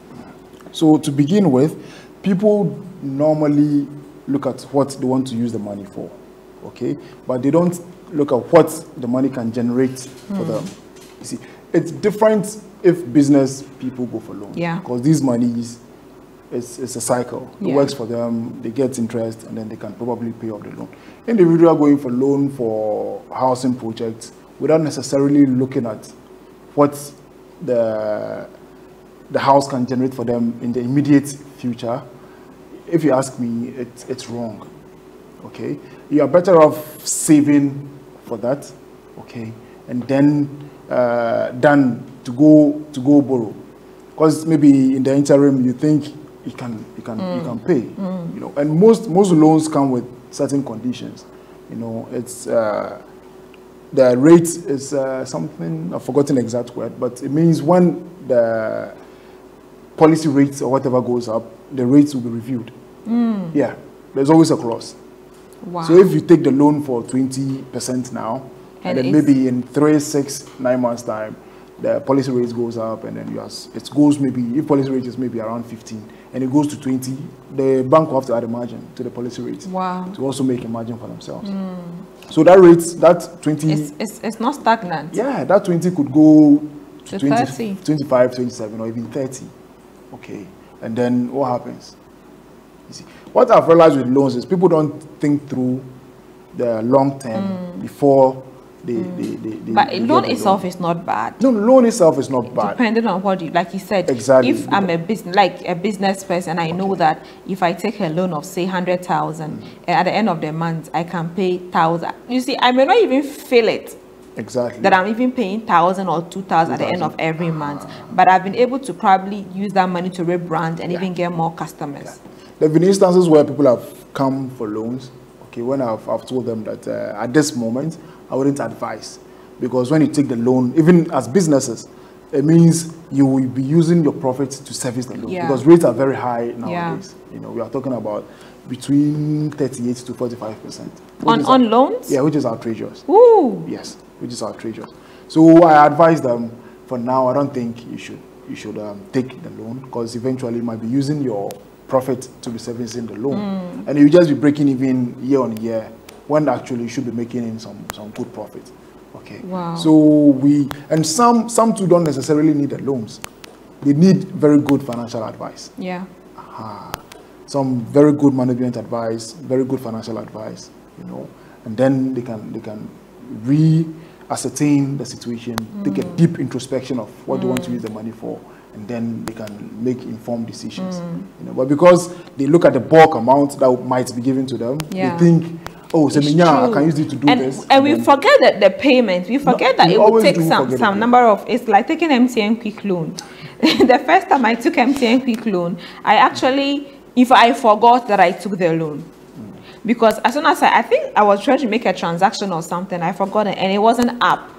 So to begin with, people normally look at what they want to use the money for, but they don't look at what the money can generate for them. You see, it's different if business people go for loans, because these monies, it's a cycle. It works for them, they get interest, and then they can probably pay off the loan. Individual going for loan for housing projects without necessarily looking at what the house can generate for them in the immediate future, if you ask me, it's wrong. You are better off saving for that, and then than to go borrow, because maybe in the interim you think you can pay, you know. And most loans come with certain conditions, you know. It's the rate is something, I've forgotten the exact word, but it means when the policy rates or whatever goes up, the rates will be reviewed. Yeah, there's always a clause. So if you take the loan for 20% now, And then maybe in 3, 6, 9 months time, the policy rate goes up, and then it goes maybe, if policy rate is maybe around 15 and it goes to 20, the bank will have to add a margin to the policy rate.
Wow.
To also make a margin for themselves. So that rate, that 20...
It's not stagnant.
Yeah, that 20 could go to 20,
30.
25, 27, or even 30. Okay. And then what happens? You see, what I've realized with loans is people don't think through the long term before
But a loan itself is not bad.
No, loan itself is not bad.
Depending on what you, like you said,
exactly.
If I'm a business person, I know that if I take a loan of say 100,000, at the end of the month I can pay 1,000. You see, I may not even feel it.
Exactly.
That I'm even paying 1,000 or 2,000 at the end of every month, but I've been able to probably use that money to rebrand and even get more customers.
Yeah. There have been instances where people have come for loans. Okay, when I've told them that at this moment I wouldn't advise, because when you take the loan, even as businesses, it means you will be using your profits to service the loan, because rates are very high nowadays. You know, we are talking about between 38 to 45%.
On loans?
Yeah, which is outrageous.
Ooh.
Yes, which is outrageous. So I advise them, for now, I don't think you should take the loan, because eventually you might be using your profit to be servicing the loan, and you just be breaking even year on year, when actually you should be making in some good profit. Okay.
Wow.
So some too don't necessarily need the loans. They need very good financial advice.
Yeah.
Some very good management advice, very good financial advice, you know, and then they can re-ascertain the situation, take a deep introspection of what they want to use the money for, and then they can make informed decisions. You know, but because they look at the bulk amount that might be given to them, they think, oh, so I can use it to do this.
And we forget that the payment, we forget that it will take some number of, it's like taking MTN quick loan. The first time I took MTN quick loan, I actually, if I forgot that I took the loan, because as soon as I think I was trying to make a transaction or something, I forgot it, and it wasn't up.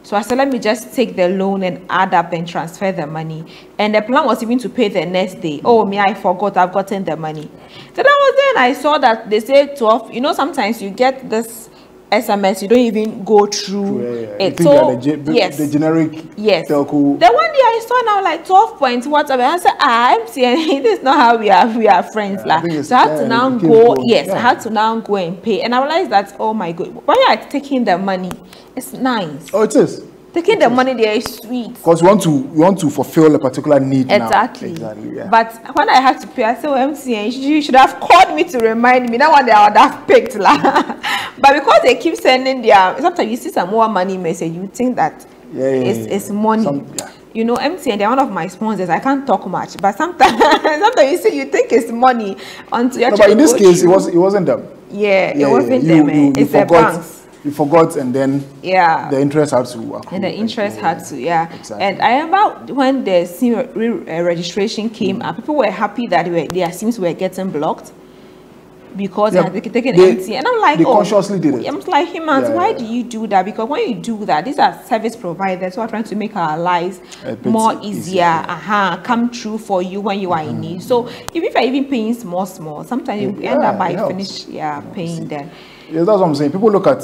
So I said, let me just take the loan and add up and transfer the money. And the plan was even to pay the next day. Oh, me, I forgot, I've gotten the money. So that was then I saw that they say 12, you know, sometimes you get this SMS, you don't even go through it. So,
the generic telco.
The one day I saw now like 12 points, whatever. I said, MTN, this is not how we are friends. So I had to now go, I had to now go and pay. And I realized that, oh my God, when you are taking the money, it's nice.
Oh, it is.
Taking the money there is sweet.
Because you want to fulfill a particular need
exactly.
now. Exactly. Yeah.
But when I had to pay, I said, well, MTN, you should have called me to remind me. That one day I would have picked. But because they keep sending sometimes you see some more money message, you think that it's money. You know, MTN, they're one of my sponsors. I can't talk much, but sometimes you see, you think it's money until you actually.
But in this case, it wasn't them.
It wasn't them. It's the banks.
You forgot, and then the interest had to accrue.
And the interest had to,
Exactly.
And I remember when the SIM registration came up, people were happy that their SIMs were getting blocked because they had taken MTN. And I'm like,
they consciously did it.
I'm like, humans, why do you do that? Because when you do that, these are service providers who are trying to make our lives more easier. Come true for you when you are in need. So if you're even paying small, sometimes you end up by paying them.
Yes, that's what I'm saying. People look at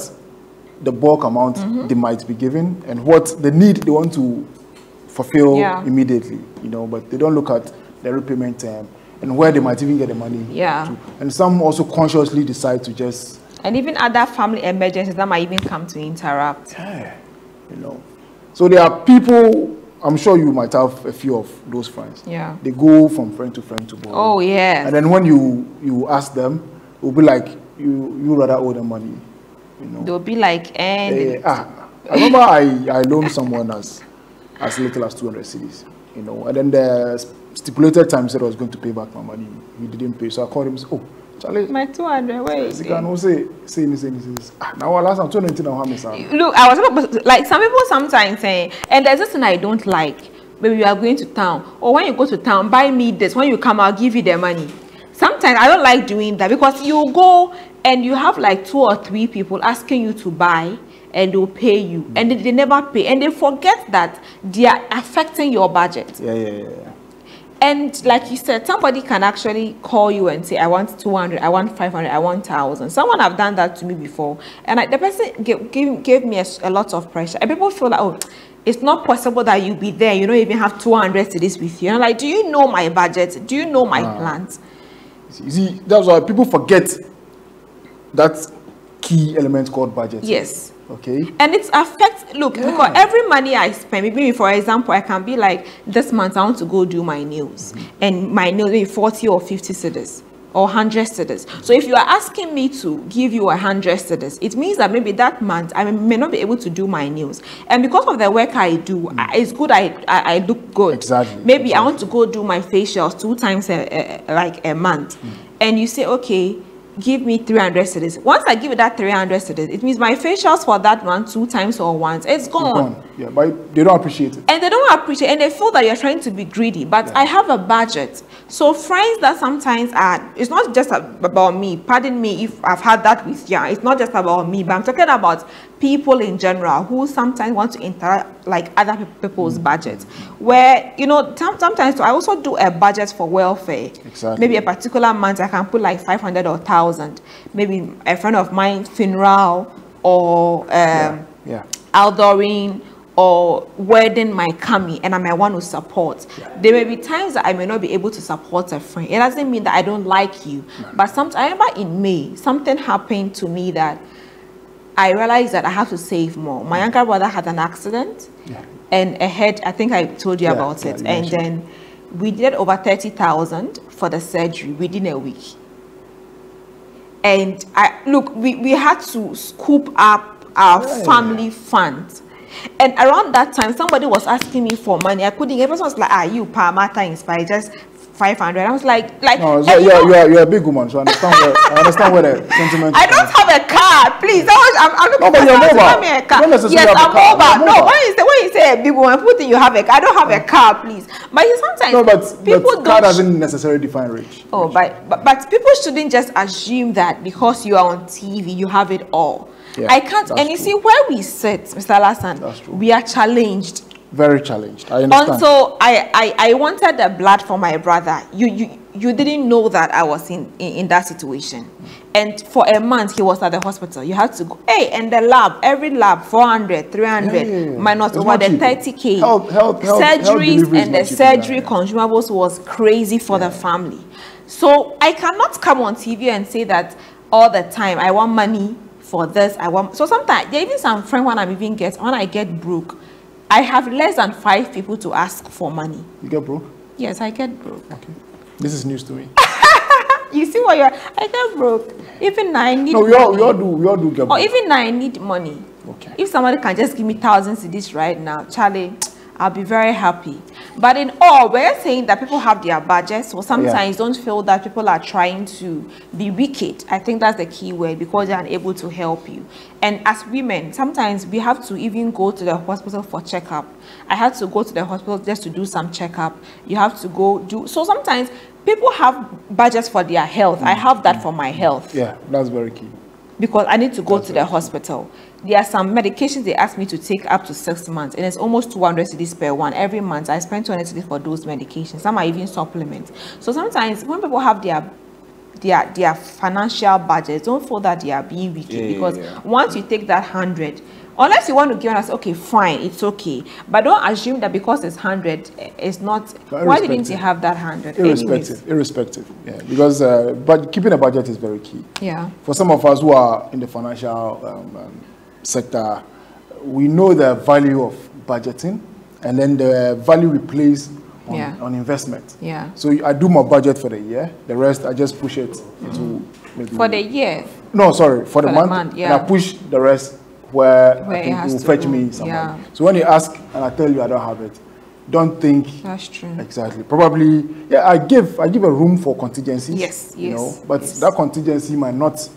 the bulk amount they might be given and what the need they want to fulfill immediately, you know, but they don't look at the repayment term and where they might even get the money to. And some also consciously decide to just...
And even other family emergencies that might even come to interrupt.
You know. So there are people, I'm sure you might have a few of those friends. They go from friend to borrow.
Oh, yeah.
And then when you ask them, it will be like, you rather owe them money. You know.
They'll be like,
I remember I loaned someone as little as 200 cedis, you know, and then the stipulated time said I was going to pay back my money. He didn't pay, so I called him and said, oh, Charlie,
my 200, wait.
You can say. Now last time 290 now
Look, I was like some people sometimes say, and there's this thing I don't like. Maybe you are going to town, or when you go to town, buy me this. When you come, I'll give you the money. Sometimes I don't like doing that because you go and you have like 2 or 3 people asking you to buy and they'll pay you and they never pay and they forget that they are affecting your budget. And like you said, somebody can actually call you and say, I want 200, I want 500, I want 1,000. Someone have done that to me before. And the person gave me a lot of pressure. And people feel like, oh, it's not possible that you be there. You don't even have 200 cedis with you. And I'm like, do you know my budget? Do you know my plans?
You see, that's why people forget that key element called budget.
Yes.
Okay.
And it affects, look, because every money I spend, maybe for example, I can be like, this month I want to go do my nails. And my nails maybe 40 or 50 cedis or 100 cedis. So if you are asking me to give you 100 cedis, it means that maybe that month I may not be able to do my nails. And because of the work I do, it's good I look good.
Exactly.
Maybe I want to go do my facials 2 times a month. And you say, okay, give me 300 cedis. Once I give you that 300 cedis, it means my facials for that month 2 times or once, it's gone.
Yeah, but they don't appreciate it.
And they don't appreciate it, and they feel that you're trying to be greedy. But I have a budget. So friends that sometimes are, it's not just about me. Pardon me if I've had that with you. It's not just about me, but I'm talking about people in general who sometimes want to interact like other people's budgets. Where, you know, sometimes I also do a budget for welfare.
Exactly.
Maybe a particular month I can put like 500 or 1,000. Maybe a friend of mine's funeral or outdooring or wedding might come in and I might want to support. There may be times that I may not be able to support a friend. It doesn't mean that I don't like you. But sometimes, I remember in May, something happened to me that I realized that I have to save more. My younger brother had an accident and a head, I think I told you about it. And then we did over 30,000 for the surgery within a week. And we had to scoop up our family funds. And around that time, somebody was asking me for money. I couldn't. Everyone was like, you Parmata inspired, just 500. I was like
no, so you're a big woman, so I understand where the sentiment.
I don't have a car, please. I'm looking for someone to buy me a car. Yes, I'm mobile. No, when you say a big woman, people think you have a car. I don't have a car, please. But sometimes people
car doesn't necessarily define rich.
Oh, but people shouldn't just assume that because you are on TV, you have it all. Yeah, I can't. And you see where we sit, Mr. Lassan, we are challenged.
Very challenged. I understand.
Also, I wanted the blood for my brother. You didn't know that I was in that situation. And for a month, he was at the hospital. You had to go. Hey, and the lab, every lab, 400, 300, minus over the 30K. Surgeries and the surgery consumables was crazy for the family. So I cannot come on TV and say that all the time, I want money for this. So sometimes, there even some friend when I get broke, I have less than 5 people to ask for money.
You get broke?
Yes, I get broke.
Okay. This is news to me.
You see what I get broke. Even now I need money.
We all do get broke.
Or even now I need money.
Okay.
If somebody can just give me 1,000 cedis right now, Charlie, I'll be very happy. But in all, we're saying that people have their budgets, so sometimes don't feel that people are trying to be wicked. I think that's the key word, because they're unable to help you. And as women, sometimes we have to even go to the hospital for checkup. I had to go to the hospital just to do some checkup. You have to go do. So sometimes people have budgets for their health. I have that for my health.
Yeah, that's very key.
Because I need to go to the hospital. There are some medications they ask me to take up to 6 months, and it's almost 200 cedis per one. Every month I spend 200 cedis for those medications. Some are even supplements. So sometimes when people have their financial budgets, don't feel that they are being wicked, because once you take that 100, unless you want to give us, okay, fine, it's okay, but don't assume that because it's 100, it's not. Why didn't you have that 100?
Irrespective, yeah, because but keeping a budget is very key.
Yeah.
For some of us who are in the financial sector, we know the value of budgeting, and then the value we place on investment.
Yeah.
So I do my budget for the year. The rest I just push it into maybe
for the year.
No, sorry, for the month.
Yeah.
And I push the rest where I think it will fetch me some money. So when you ask and I tell you I don't have it, don't think
that's true.
Exactly. Probably, I give a room for contingencies.
Yes,
you know, but that contingency might not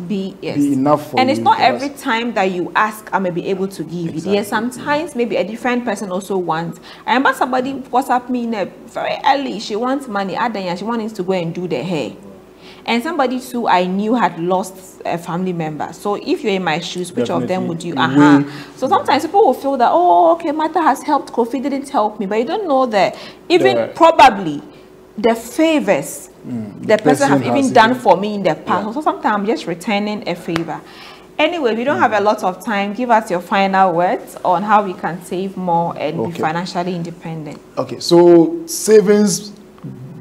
be enough for you.
And it's not every time that you ask I may be able to give. Exactly. Yes, sometimes maybe a different person also wants. I remember somebody WhatsApp me very early. She wants money. Adanya, she wants to go and do the hair. And somebody too I knew had lost a family member. So if you're in my shoes, which of them would you? So sometimes people will feel that, oh, okay, Martha has helped, Kofi didn't help me. But you don't know that even probably the favors the person have even done for me in the past. So sometimes I'm just returning a favor. Anyway, we don't have a lot of time. Give us your final words on how we can save more and be financially independent. Okay, so savings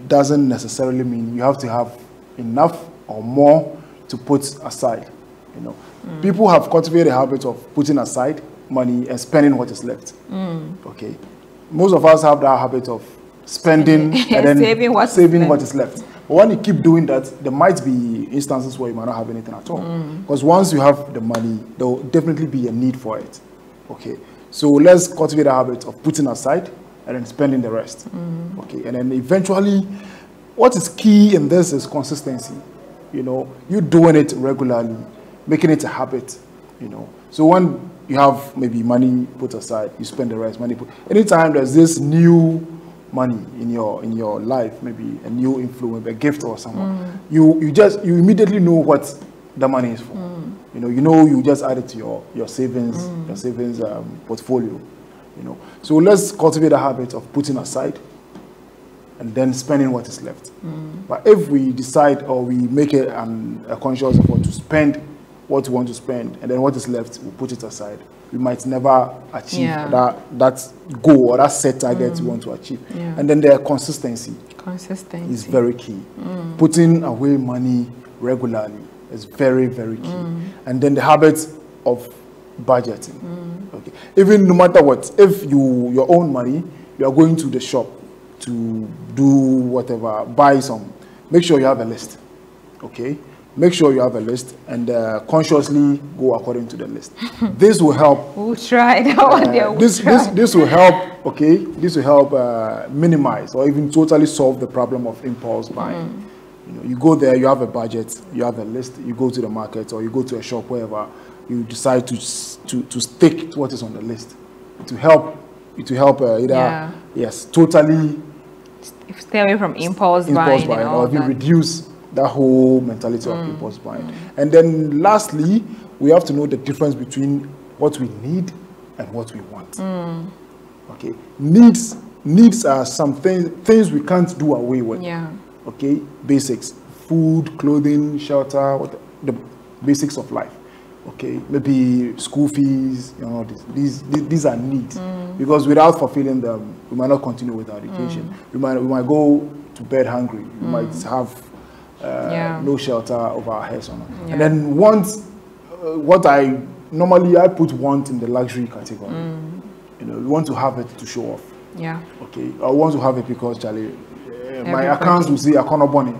doesn't necessarily mean you have to have enough or more to put aside. You know, people have cultivated a habit of putting aside money and spending what is left. Okay, most of us have that habit of spending and then saving what is left. But when you keep doing that, there might be instances where you might not have anything at all. Because once you have the money, there will definitely be a need for it. Okay, so let's cultivate a habit of putting aside and then spending the rest. Okay, and then eventually, what is key in this is consistency. You know, you doing it regularly, making it a habit. You know, so when you have maybe money put aside, you spend the rest. Anytime there's this new money in your life, maybe a new influence, a gift or someone, you immediately know what the money is for. You know you just add it to your savings portfolio. You know, so let's cultivate a habit of putting aside and then spending what is left. But if we decide or we make it a conscious effort to spend what we want to spend and then what is left we put it aside, we might never achieve that goal or that set target we want to achieve. And then the consistency is very key. Putting away money regularly is very, very key. And then the habit of budgeting. Okay, even no matter what, if your own money, you are going to the shop to do whatever, buy some, make sure you have a list. Okay, make sure you have a list and consciously go according to the list. This will help. We'll try that one. This will help. Okay, this will help minimize or even totally solve the problem of impulse buying. You know, you go there, you have a budget, you have a list. You go to the market or you go to a shop, wherever you decide to stick to what is on the list. To help totally stay away from impulse buying
or even reduce that whole mentality of impulse buying. And then lastly, we have to know the difference between what we need and what we want. Okay, needs are some things we can't do away with. Okay, basics: food, clothing, shelter, the basics of life. Okay, maybe school fees, you know, these are needs, because without fulfilling them, we might not continue with our education. We might go to bed hungry. We might have no shelter over our heads or not. And then want, what I put want in the luxury category. You know, we want to have it to show off. Okay, I want to have it because Charlie, my accounts will say Akonoboni.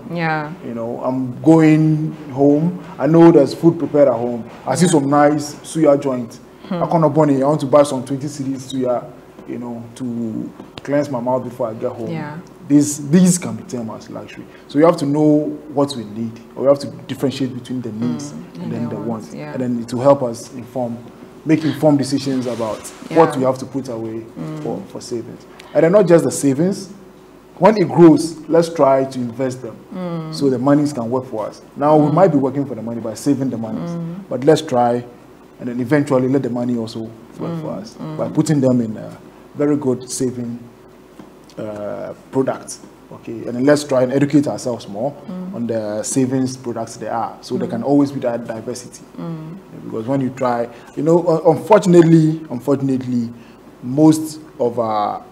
You know, I'm going home. I know there's food prepared at home. I see some nice suya joint. Akonoboni. I want to buy some 20 cedis suya, you know, to cleanse my mouth before I get home. These can be termed as luxury. So you have to know what we need, or we have to differentiate between the needs and then the wants. And then it will help us make informed decisions about what we have to put away for savings. And then not just the savings. When it grows, let's try to invest them so the monies can work for us. Now, we might be working for the money by saving the monies, but let's try and then eventually let the money also work for us by putting them in a very good saving products. Okay, and then let's try and educate ourselves more on the savings products there are, so there can always be that diversity. Because when you try, you know, unfortunately, most of our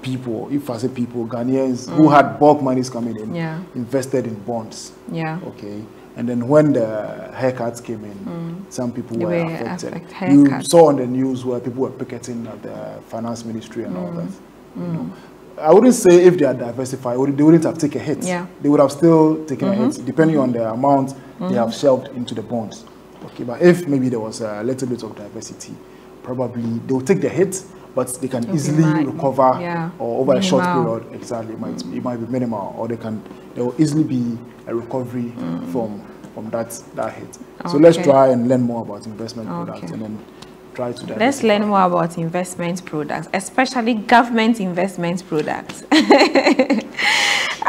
people, if I say people, Ghanaians who had bulk monies coming in, invested in bonds. Okay, and then when the haircuts came in, some people were affected. You saw on the news where people were picketing at the finance ministry and all that. You know, I wouldn't say if they are diversified, they wouldn't have taken a hit. They would have still taken a hit, depending on the amount they have shelved into the bonds. Okay, but if maybe there was a little bit of diversity, probably they will take the hit, but they can easily recover, or over a short period. Exactly, it might be minimal, or there will easily be a recovery from that hit. So let's try and learn more about investment products, and then try to diversify.
Let's learn more about investment products, especially government investment products.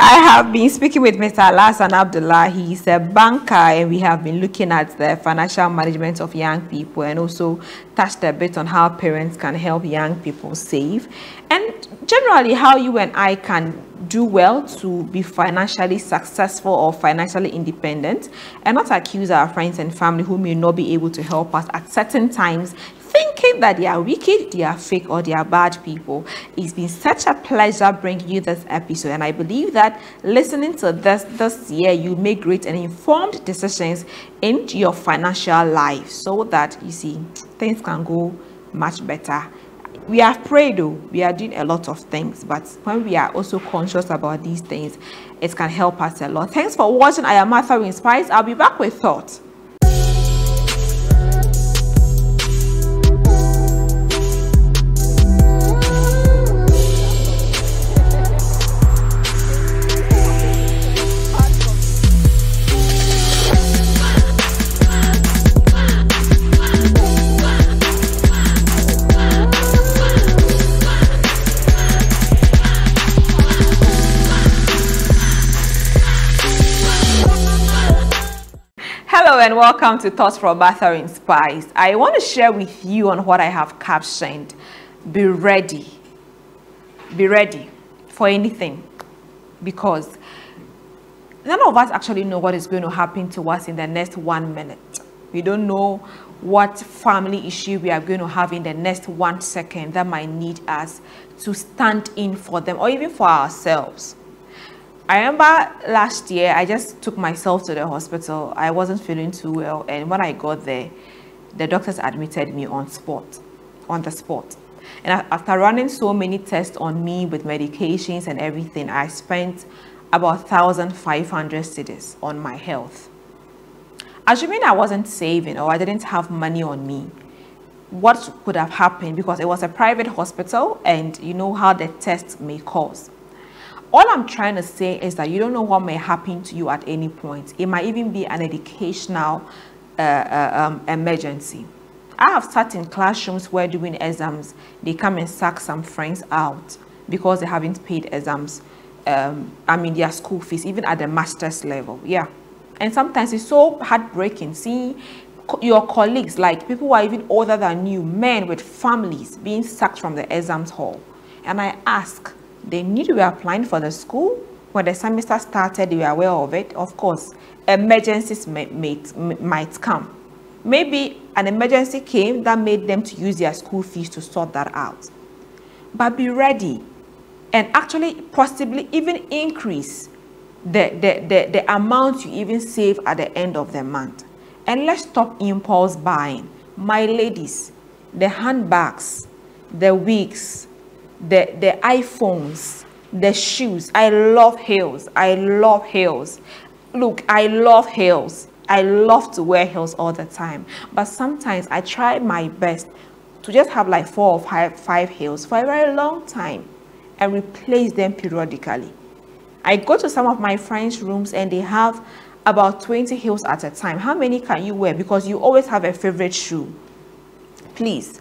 I have been speaking with Mr. Alhassan Abdullah. He's a banker, and we have been looking at the financial management of young people, and also touched a bit on how parents can help young people save, and generally how you and I can do well to be financially successful or financially independent, and not accuse our friends and family who may not be able to help us at certain times, thinking that they are wicked, they are fake, or they are bad people. It's been such a pleasure bringing you this episode, and I believe that listening to this year, you make great and informed decisions in your financial life, so that you see things can go much better. We have prayed, though, we are doing a lot of things, but when we are also conscious about these things, it can help us a lot. Thanks for watching. I am Martha Inspires. I'll be back with thoughts. Hello and welcome to Thoughts from Martha Inspires. I want to share with you on what I have captioned. Be ready. Be ready for anything, because none of us actually know what is going to happen to us in the next 1 minute. We don't know what family issue we are going to have in the next 1 second that might need us to stand in for them, or even for ourselves. I remember last year, I just took myself to the hospital. I wasn't feeling too well, and when I got there, the doctors admitted me on the spot. And after running so many tests on me with medications and everything, I spent about 1,500 cedis on my health. Assuming I wasn't saving or I didn't have money on me, what could have happened? Because it was a private hospital, and you know how the tests may cause. All I'm trying to say is that you don't know what may happen to you at any point. It might even be an educational emergency. I have sat in classrooms where doing exams, they come and sack some friends out because they haven't paid exams, their school fees, even at the master's level. Yeah. And sometimes it's so heartbreaking seeing your colleagues, like people who are even older than you, men with families, being sacked from the exams hall. And I ask, they knew you were applying for the school. When the semester started, they were aware of it. Of course, emergencies might come. Maybe an emergency came that made them to use their school fees to sort that out. But be ready, and actually possibly even increase the amount you even save at the end of the month. And let's stop impulse buying. My ladies, the handbags, the wigs, the iPhones, the shoes. I love heels. I love heels. Look, I love heels. I love to wear heels all the time. But sometimes I try my best to just have like 4 or 5 heels for a very long time and replace them periodically. I go to some of my friends' rooms and they have about 20 heels at a time. How many can you wear? Because you always have a favorite shoe. Please,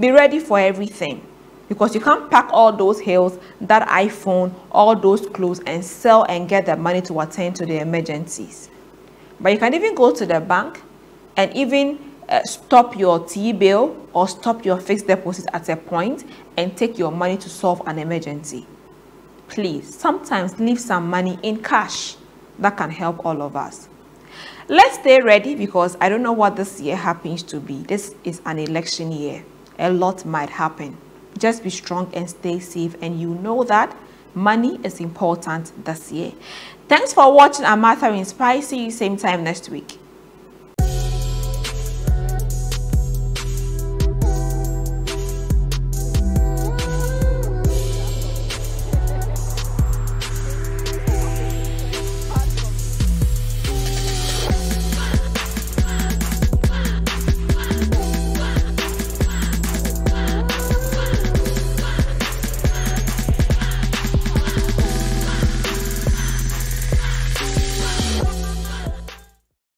be ready for everything. Because you can't pack all those heels, that iPhone, all those clothes, and sell and get the money to attend to the emergencies. But you can even go to the bank and even stop your T-bill or stop your fixed deposit at a point and take your money to solve an emergency. Please, sometimes leave some money in cash. That can help all of us. Let's stay ready, because I don't know what this year happens to be. This is an election year. A lot might happen. Just be strong and stay safe, and you know that money is important this year. Thanks for watching. I'm Martha Inspires. See you same time next week.